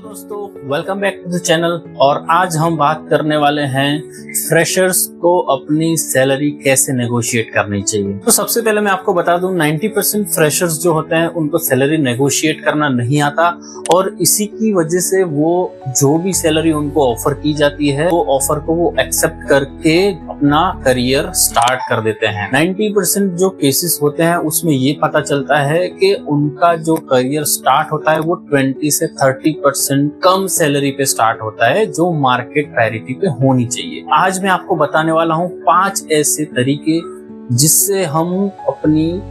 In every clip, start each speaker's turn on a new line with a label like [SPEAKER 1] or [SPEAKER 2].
[SPEAKER 1] दोस्तों, welcome back to the channel. और आज हम बात करने वाले हैं फ्रेशर्स को अपनी सैलरी कैसे नेगोशिएट करनी चाहिए। तो सबसे पहले मैं आपको बता दूं 90% फ्रेशर्स जो होते हैं उनको सैलरी नेगोशिएट करना नहीं आता और इसी की वजह से वो जो भी सैलरी उनको ऑफर की जाती है वो ऑफर को वो एक्सेप्ट करके अपना करियर स्टार्ट कर देते हैं। 90% जो केसेस होते हैं उसमें ये पता चलता है कि उनका जो करियर स्टार्ट होता है वो 20 से 30% कम सैलरी पे स्टार्ट होता है जो मार्केट पैरिटी पे होनी चाहिए। आज मैं आपको बताने वाला हूँ 5 ऐसे तरीके जिससे हम अपनी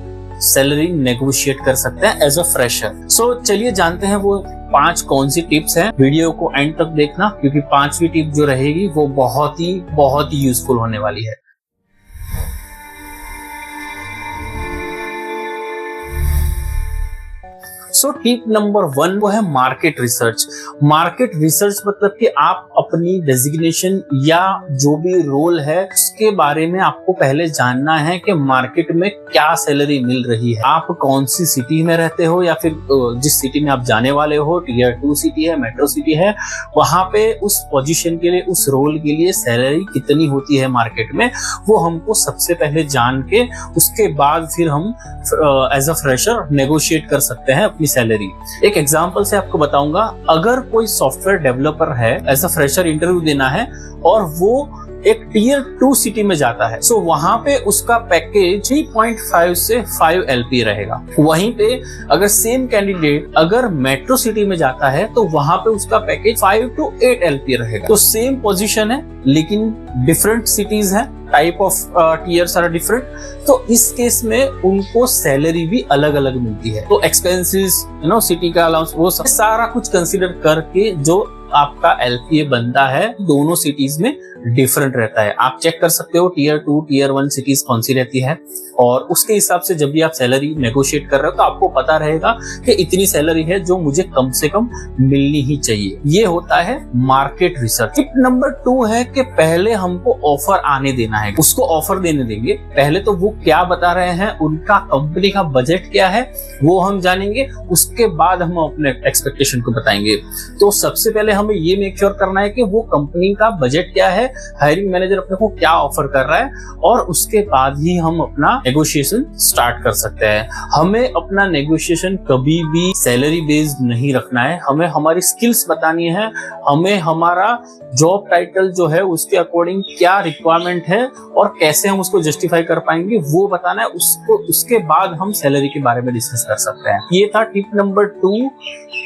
[SPEAKER 1] सैलरी नेगोशिएट कर सकते हैं एज अ फ्रेशर। सो चलिए जानते हैं वो 5 कौन सी टिप्स हैं। वीडियो को एंड तक देखना क्योंकि 5वीं टिप जो रहेगी वो बहुत ही यूजफुल होने वाली है। सो टिप नंबर 1 वो है मार्केट रिसर्च। मार्केट रिसर्च मतलब कि आप अपनी डेजिग्नेशन या जो भी रोल है उसके बारे में आपको पहले जानना है कि मार्केट में क्या सैलरी मिल रही है, आप कौन सी सिटी में रहते हो या फिर जिस सिटी में आप जाने वाले हो, टियर 2 सिटी है, मेट्रो सिटी है, वहां पे उस पोजीशन के लिए, उस रोल के लिए सैलरी कितनी होती है मार्केट में, वो हमको सबसे पहले जान के उसके बाद फिर हम एज अ फ्रेशर नेगोशिएट कर सकते हैं अपनी सैलरी। एक एग्जांपल से आपको बताऊंगा, अगर कोई सॉफ्टवेयर डेवलपर है, एज अ फ्रेशर इंटरव्यू देना है और वो एक टियर 2 सिटी में जाता है, सो वहां पे उसका पैकेज 3.5 से 5 LP रहेगा। वहीं पे अगर सेम कैंडिडेट अगर मेट्रो सिटी में जाता है तो वहां पे उसका पैकेज 5 to 8 LP रहेगा। तो सेम पोजीशन है लेकिन डिफरेंट सिटीज है, type of tiers are different, तो इस केस में उनको सैलरी भी अलग अलग मिलती है। तो एक्सपेंसेस, सिटी का अलाउंस, वो सब सारा कुछ कंसीडर करके जो आपका LPA बनता है दोनों सिटीज में डिफरेंट रहता है। आप चेक कर सकते हो टियर 2, टियर 1 सिटीज कौन सी रहती है और उसके हिसाब से जब भी आप सैलरी नेगोशिएट कर रहे हो तो आपको पता रहेगा कि इतनी सैलरी है जो मुझे कम से कम मिलनी ही चाहिए। ये होता है मार्केट रिसर्च। टिप नंबर 2 है कि पहले हमको ऑफर आने देना है, उसको ऑफर देने देंगे। पहले तो वो क्या बता रहे हैं, उनका कंपनी का बजट क्या है वो हम जानेंगे, उसके बाद हम अपने एक्सपेक्टेशन को बताएंगे। तो सबसे पहले हमें ये मेक श्योर करना है कि वो कंपनी का बजट क्या है, हायरिंग मैनेजर अपने को क्या ऑफर कर रहा है, और उसके बाद ही हम अपना नेगोशिएशन स्टार्ट कर सकते हैं। हमें अपना नेगोशिएशन कभी भी सैलरी बेस्ड नहीं रखना है, हमें हमारी स्किल्स बतानी है, हमें हमारा जॉब टाइटल जो है उसके अकॉर्डिंग क्या रिक्वायरमेंट है और कैसे हम उसको जस्टिफाई कर पाएंगे वो बताना है। उसके बाद हम सैलरी के बारे में डिस्कस कर सकते हैं। ये था टिप नंबर 2,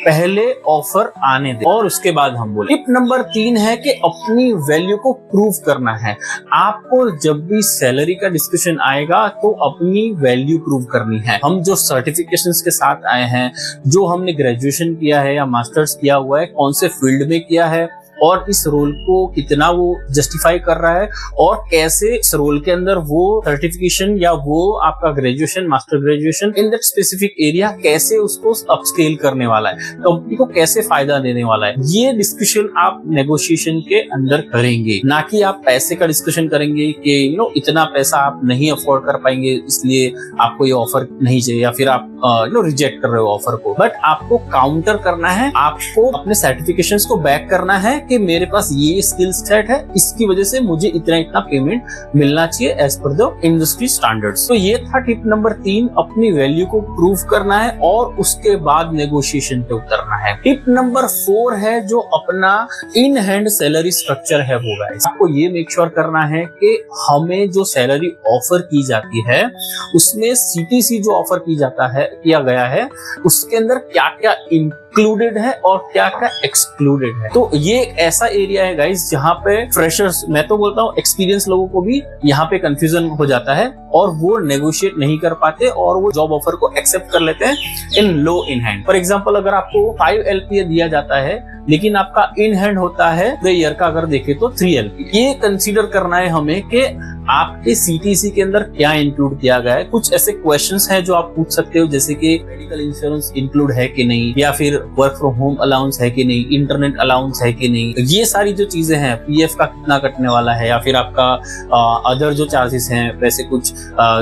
[SPEAKER 1] पहले ऑफर आने दे और उसके बाद हम बोले। टिप नंबर 3 है कि अपनी वैल्यू को प्रूव करना है। आपको जब भी सैलरी का डिस्कशन आएगा तो अपनी वैल्यू प्रूव करनी है। हम जो सर्टिफिकेशंस के साथ आए हैं, जो हमने ग्रेजुएशन किया है या मास्टर्स किया हुआ है, कौन से फील्ड में किया है और इस रोल को कितना वो जस्टिफाई कर रहा है और कैसे इस रोल के अंदर वो सर्टिफिकेशन या वो आपका graduation, master graduation in that specific area कैसे उसको अपस्केल करने वाला है, कंपनी को कैसे फायदा देने वाला है, ये डिस्कशन आप नेगोशिएशन के अंदर करेंगे। ना कि आप पैसे का डिस्कशन करेंगे कि इतना पैसा आप नहीं अफोर्ड कर पाएंगे इसलिए आपको ये ऑफर नहीं चाहिए या फिर आप रिजेक्ट कर रहे हो ऑफर को। बट आपको काउंटर करना है, आपको अपने सर्टिफिकेशंस को बैक करना है कि मेरे पास ये स्किल सेट है, इसकी वजह से मुझे इतना पेमेंट मिलना चाहिए as per the industry standards. तो ये था टिप नंबर 3, अपनी वैल्यू को प्रूव करना है और उसके बाद नेगोशिएशन पे उतरना है। टिप नंबर 4 है जो अपना इन हैंड सैलरी स्ट्रक्चर है वो गाइस, आपको ये मेक श्योर करना है कि हमें जो सैलरी ऑफर की जाती है उसमें CTC जो ऑफर किया गया है उसके अंदर क्या क्या इंक्लूडेड है और क्या क्या एक्सक्लूडेड है। तो ये एक ऐसा एरिया है गाइस जहाँ पे फ्रेशर्स, मैं तो बोलता हूँ एक्सपीरियंस लोगों को भी यहाँ पे कंफ्यूजन हो जाता है और वो नेगोशिएट नहीं कर पाते और वो जॉब ऑफर को एक्सेप्ट कर लेते हैं इन लो इन हैंड। फॉर एग्जांपल, अगर आपको 5 LPA दिया जाता है लेकिन आपका इन हैंड होता है ईयर का अगर देखे तो 3 LPA, ये कंसीडर करना है हमें कि आपके CTC के अंदर क्या इंक्लूड किया गया है। कुछ ऐसे क्वेश्चंस हैं जो आप पूछ सकते हो, जैसे कि मेडिकल इंश्योरेंस इंक्लूड है कि नहीं, या फिर वर्क फ्रॉम होम अलाउंस है कि नहीं, इंटरनेट अलाउंस है कि नहीं, ये सारी जो चीजें हैं, PF का कितना कटने वाला है, या फिर आपका अदर जो चार्जेस हैं वैसे कुछ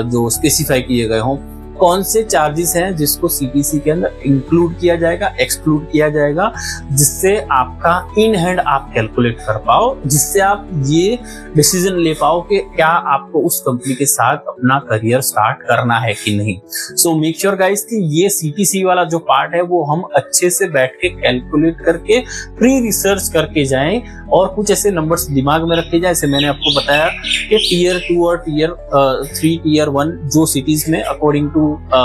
[SPEAKER 1] जो स्पेसिफाई किए गए हों, कौन से चार्जेस हैं जिसको सीटीसी के अंदर इंक्लूड किया जाएगा, एक्सक्लूड किया जाएगा, जिससे आपका इन हैंड आप कैलकुलेट कर पाओ, जिससे आप ये डिसीजन ले पाओ कि क्या आपको उस कंपनी के साथ अपना करियर स्टार्ट करना है कि नहीं। सो मेक श्योर गाइस कि ये सीटीसी वाला जो पार्ट है वो हम अच्छे से बैठ के कैलकुलेट करके प्री रिसर्च करके जाएं और कुछ ऐसे नंबर्स दिमाग में रखे जाए। जैसे मैंने आपको बताया कि टीयर 2 और टीयर 3 टीयर 1 जो सिटीज में according to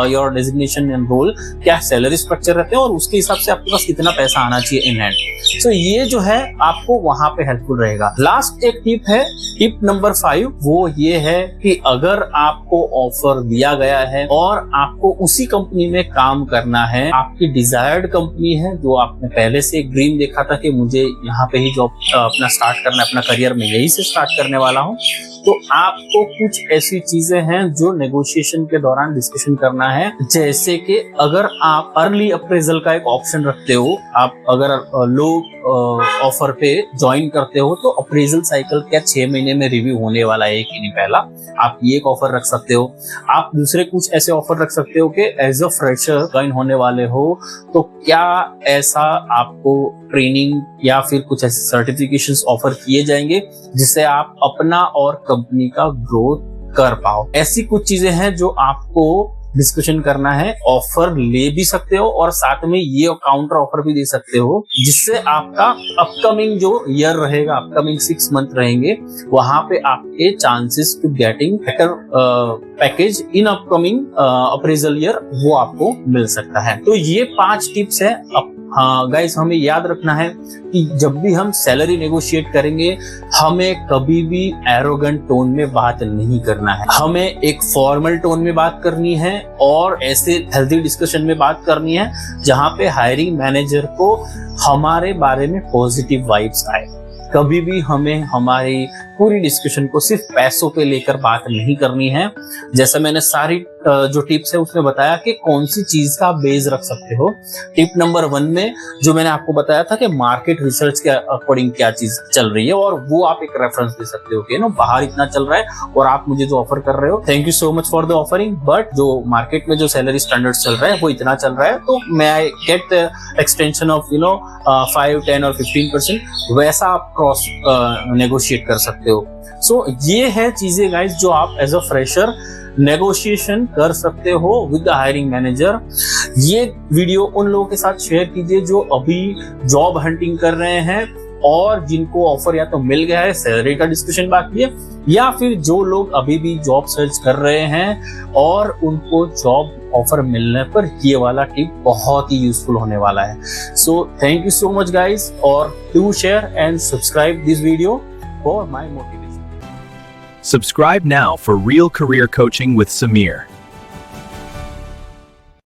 [SPEAKER 1] your designation and role क्या सैलरी स्ट्रक्चर रहते हैं और उसके हिसाब से आपके पास कितना पैसा आना चाहिए इन हैंड। सो ये जो है आपको वहां पे हेल्पफुल रहेगा। लास्ट एक टिप है, टिप नंबर 5, वो ये है कि अगर आपको ऑफर दिया गया है और आपको उसी कंपनी में काम करना है, आपकी डिजायर्ड कंपनी है जो आपने पहले से एक ड्रीम देखा था कि मुझे यहाँ पे ही जॉब अपना स्टार्ट करना है, अपना करियर में यही से स्टार्ट करने वाला हूँ, तो आपको कुछ ऐसी चीजें हैं जो नेगोशिएशन के दौरान डिस्कशन करना है। जैसे कि अगर आप अर्ली अप्रेजल का एक ऑप्शन रखते हो, आप अगर लो ऑफर पे ज्वाइन करते हो तो अप्रेजल साइकिल क्या 6 महीने में रिव्यू होने वाला है कि नहीं, पहला आप ये एक ऑफर रख सकते हो। आप दूसरे कुछ ऐसे ऑफर रख सकते हो कि एज अ फ्रेशर ज्वाइन होने वाले हो तो क्या ऐसा आपको ट्रेनिंग या फिर कुछ ऐसे सर्टिफिकेशंस ऑफर किए जाएंगे जिससे आप अपना और कंपनी का ग्रोथ कर पाओ। ऐसी कुछ चीजें हैं जो आपको डिस्कशन करना है। ऑफर ले भी सकते हो और साथ में ये काउंटर ऑफर भी दे सकते हो, जिससे आपका अपकमिंग जो ईयर रहेगा, अपकमिंग 6 मंथ रहेंगे, वहां पे आपके chances to getting better package in upcoming appraisal year वो आपको मिल सकता है। तो ये 5 टिप्स है। हाँ गाइस, हमें याद रखना है कि जब भी हम सैलरी नेगोशिएट करेंगे हमें कभी भी एरोगेंट टोन में बात नहीं करना है। हमें एक फॉर्मल टोन में बात करनी है और ऐसे हेल्दी डिस्कशन में बात करनी है जहां पे हायरिंग मैनेजर को हमारे बारे में पॉजिटिव वाइब्स आए। कभी भी हमें हमारी पूरी डिस्कशन को सिर्फ पैसों पे लेकर बात नहीं करनी है। जैसे मैंने सारी जो टिप्स है उसमें बताया कि कौन सी चीज का बेस रख सकते हो। टिप नंबर 1 में जो मैंने आपको बताया था कि मार्केट रिसर्च के अकॉर्डिंग क्या चीज चल रही है और वो आप एक रेफरेंस दे सकते हो कि नो बाहर इतना चल रहा है और आप मुझे जो ऑफर कर रहे हो, thank you so much for the offering, but जो मार्केट में जो सैलरी स्टैंडर्ड चल रहा है वो इतना चल रहा है, तो मैं आई गेट एक्सटेंशन ऑफ 5, 10 और 15%, वैसा आप क्रॉस नेगोशिएट कर सकते हो। सो ये है चीजें गाइस जो आप एज अ फ्रेशर नेगोशिएशन कर सकते हो विद द हायरिंग मैनेजर। ये वीडियो उन लोगों के साथ शेयर कीजिए जो अभी जॉब हंटिंग कर रहे हैं और जिनको ऑफर या तो मिल गया है, सैलरी का डिस्कशन बाकी है, या फिर जो लोग अभी भी जॉब सर्च कर रहे हैं और उनको जॉब ऑफर मिलने पर ये वाला टिप बहुत ही यूजफुल होने वाला है। So thank you so much guys, और do share and subscribe this video for my motivation.
[SPEAKER 2] Subscribe now for real career coaching with Samir.